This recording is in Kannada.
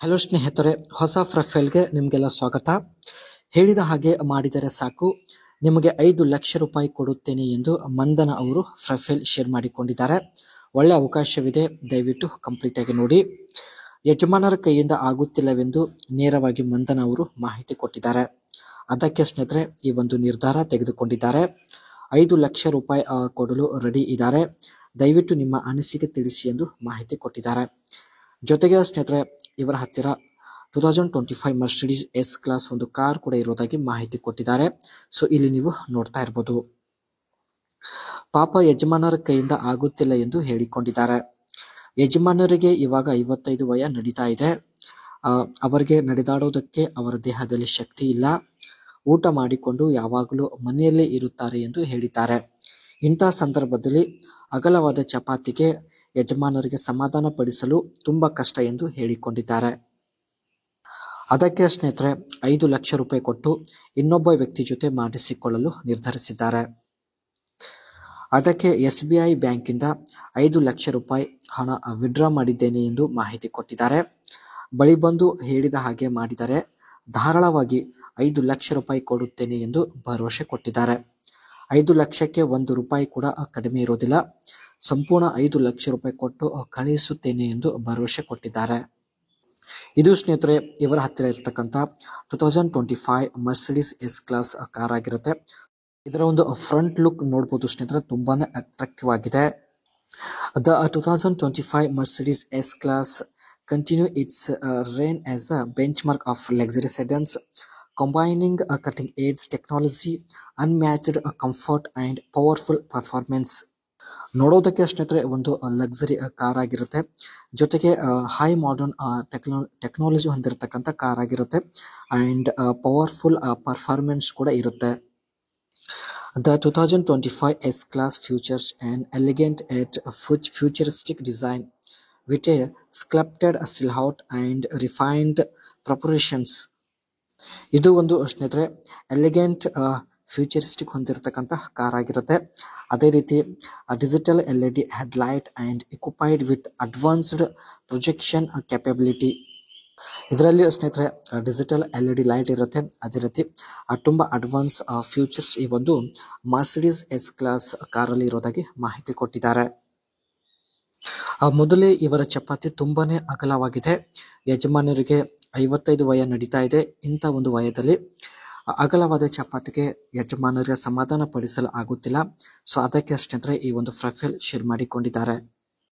ಹಲೋ ಸ್ನೇಹಿತರೆ, ಹೊಸ ಪ್ರೊಫೈಲ್ಗೆ ನಿಮಗೆಲ್ಲ ಸ್ವಾಗತ. ಹೇಳಿದ ಹಾಗೆ ಮಾಡಿದರೆ ಸಾಕು, ನಿಮಗೆ 5 ಲಕ್ಷ ರೂಪಾಯಿ ಕೊಡುತ್ತೇನೆ ಎಂದು ಮಂದನ ಅವರು ಪ್ರೊಫೈಲ್ ಶೇರ್ ಮಾಡಿಕೊಂಡಿದ್ದಾರೆ. ಒಳ್ಳೆ ಅವಕಾಶವಿದೆ, ದಯವಿಟ್ಟು ಕಂಪ್ಲೀಟ್ ಆಗಿ ನೋಡಿ. ಯಜಮಾನರ ಕೈಯಿಂದ ಆಗುತ್ತಿಲ್ಲವೆಂದು ನೇರವಾಗಿ ಮಂದನ ಅವರು ಮಾಹಿತಿ ಕೊಟ್ಟಿದ್ದಾರೆ. ಅದಕ್ಕೆ ಸ್ನೇಹಿತರೆ ಈ ಒಂದು ನಿರ್ಧಾರ ತೆಗೆದುಕೊಂಡಿದ್ದಾರೆ. 5 ಲಕ್ಷ ರೂಪಾಯಿ ಕೊಡಲು ರೆಡಿ ಇದ್ದಾರೆ. ದಯವಿಟ್ಟು ನಿಮ್ಮ ಅನಿಸಿಕೆ ತಿಳಿಸಿ ಎಂದು ಮಾಹಿತಿ ಕೊಟ್ಟಿದ್ದಾರೆ. ಜೊತೆಗೆ ಸ್ನೇಹಿತರೆ ಇವರ ಹತ್ತಿರ 2025 ಮರ್ಸಿಡೀಸ್ ಎಸ್ ಕ್ಲಾಸ್ ಒಂದು ಕಾರ್ ಕೂಡ ಇರೋದಾಗಿ ಮಾಹಿತಿ ಕೊಟ್ಟಿದ್ದಾರೆ. ಸೊ ಇಲ್ಲಿ ನೀವು ನೋಡ್ತಾ ಇರ್ಬೋದು. ಪಾಪ ಯಜಮಾನರ ಕೈಯಿಂದ ಆಗುತ್ತಿಲ್ಲ ಎಂದು ಹೇಳಿಕೊಂಡಿದ್ದಾರೆ. ಯಜಮಾನರಿಗೆ ಇವಾಗ 55 ವಯ ನಡೀತಾ ಇದೆ. ಅವರಿಗೆ ನಡೆದಾಡೋದಕ್ಕೆ ಅವರ ದೇಹದಲ್ಲಿ ಶಕ್ತಿ ಇಲ್ಲ. ಊಟ ಮಾಡಿಕೊಂಡು ಯಾವಾಗಲೂ ಮನೆಯಲ್ಲೇ ಇರುತ್ತಾರೆ ಎಂದು ಹೇಳಿದ್ದಾರೆ. ಇಂತಹ ಸಂದರ್ಭದಲ್ಲಿ ಅಗಲವಾದ ಚಪಾತಿಗೆ ಯಜಮಾನರಿಗೆ ಸಮಾಧಾನ ಪಡಿಸಲು ತುಂಬಾ ಕಷ್ಟ ಎಂದು ಹೇಳಿಕೊಂಡಿದ್ದಾರೆ. ಅದಕ್ಕೆ ಸ್ನೇಹಿತರೆ 5 ಲಕ್ಷ ರೂಪಾಯಿ ಕೊಟ್ಟು ಇನ್ನೊಬ್ಬ ವ್ಯಕ್ತಿ ಜೊತೆ ಮಾಡಿಸಿಕೊಳ್ಳಲು ನಿರ್ಧರಿಸಿದ್ದಾರೆ. ಅದಕ್ಕೆ SBI ಬ್ಯಾಂಕಿಂದ 5 ಲಕ್ಷ ರೂಪಾಯಿ ಹಣ ವಿಡ್ರಾ ಮಾಡಿದ್ದೇನೆ ಎಂದು ಮಾಹಿತಿ ಕೊಟ್ಟಿದ್ದಾರೆ. ಬಳಿ ಬಂದು ಹೇಳಿದ ಹಾಗೆ ಮಾಡಿದರೆ ಧಾರಾಳವಾಗಿ 5 ಲಕ್ಷ ರೂಪಾಯಿ ಕೊಡುತ್ತೇನೆ ಎಂದು ಭರವಸೆ ಕೊಟ್ಟಿದ್ದಾರೆ. 5 ಲಕ್ಷಕ್ಕೆ 1 ರೂಪಾಯಿ ಕೂಡ ಕಡಿಮೆ ಇರೋದಿಲ್ಲ. ಸಂಪೂರ್ಣ 5 ಲಕ್ಷ ರೂಪಾಯಿ ಕೊಟ್ಟು ಕಳುಹಿಸುತ್ತೇನೆ ಎಂದು ಭರವಸೆ ಕೊಟ್ಟಿದ್ದಾರೆ. ಇದು ಸ್ನೇಹಿತರೆ ಇವರ ಹತ್ತಿರ ಇರತಕ್ಕಂಥ 2025 ಮರ್ಸಿಡೀಸ್ ಎಸ್ ಕ್ಲಾಸ್ ಕಾರ್ ಆಗಿರುತ್ತೆ. ಇದರ ಒಂದು ಫ್ರಂಟ್ ಲುಕ್ ನೋಡ್ಬೋದು ಸ್ನೇಹಿತರೆ, ತುಂಬಾನೇ ಅಟ್ರಾಕ್ಟಿವ್ ಆಗಿದೆ. The 2025 Mercedes S-Class continue its reign as a benchmark of luxury sedans, combining a cutting-edge technology, unmatched comfort and powerful performance. ನೋಡೋದಕ್ಕೆ ಸ್ನೇಹಿತರೆ ಒಂದು ಲಕ್ಸರಿ ಕಾರ್ ಆಗಿರುತ್ತೆ. ಜೊತೆಗೆ ಹೈ ಮಾಡರ್ನ್ ಟೆಕ್ನಾಲಜಿ ಹೊಂದಿರತಕ್ಕಂಥ ಕಾರ್ ಆಗಿರುತ್ತೆ. ಅಂಡ್ ಪವರ್ಫುಲ್ ಪರ್ಫಾರ್ಮೆನ್ಸ್ ಕೂಡ ಇರುತ್ತೆ. The 2025 S-Class features an elegant yet futuristic design with a sculpted silhouette and refined proportions. ಇದು ಒಂದು ಸ್ನೇಹಿತರೆ ಎಲಿಗೆಂಟ್ ಫ್ಯೂಚರಿಸ್ಟಿಕ್ ಹೊಂದಿರತಕ್ಕಂಥ ಕಾರ್ ಆಗಿರುತ್ತೆ. ಅದೇ ರೀತಿ digital LED headlight and equipped with advanced projection capability. ಇದರಲ್ಲಿ ಸ್ನೇಹಿತರೆ ಡಿಜಿಟಲ್ LED ಲೈಟ್ ಇರುತ್ತೆ. ಅದೇ ರೀತಿ ತುಂಬ ಅಡ್ವಾನ್ಸ್ ಫ್ಯೂಚರ್ಸ್ ಈ ಒಂದು ಮರ್ಸಿಡೀಸ್ ಎಸ್ ಕ್ಲಾಸ್ ಕಾರಲ್ಲಿ ಇರೋದಾಗಿ ಮಾಹಿತಿ ಕೊಟ್ಟಿದ್ದಾರೆ. ಮೊದಲೇ ಇವರ ಚಪಾತಿ ತುಂಬಾನೇ ಅಗಲವಾಗಿದೆ. ಯಜಮಾನರಿಗೆ 55 ವಯ ನಡೀತಾ ಇದೆ. ಇಂಥ ಒಂದು ವಯದಲ್ಲಿ ಅಗಲವಾದ ಚಪಾತಿಗೆ ಯಜಮಾನರಿಗೆ ಸಮಾಧಾನ ಪಡಿಸಲು ಆಗುತ್ತಿಲ್ಲ. ಸೊ ಅದಕ್ಕೆ ಸ್ನೇಹಿತರೆ ಈ ಒಂದು ಪ್ರೊಫೈಲ್ ಶೇರ್ ಮಾಡಿಕೊಂಡಿದ್ದಾರೆ.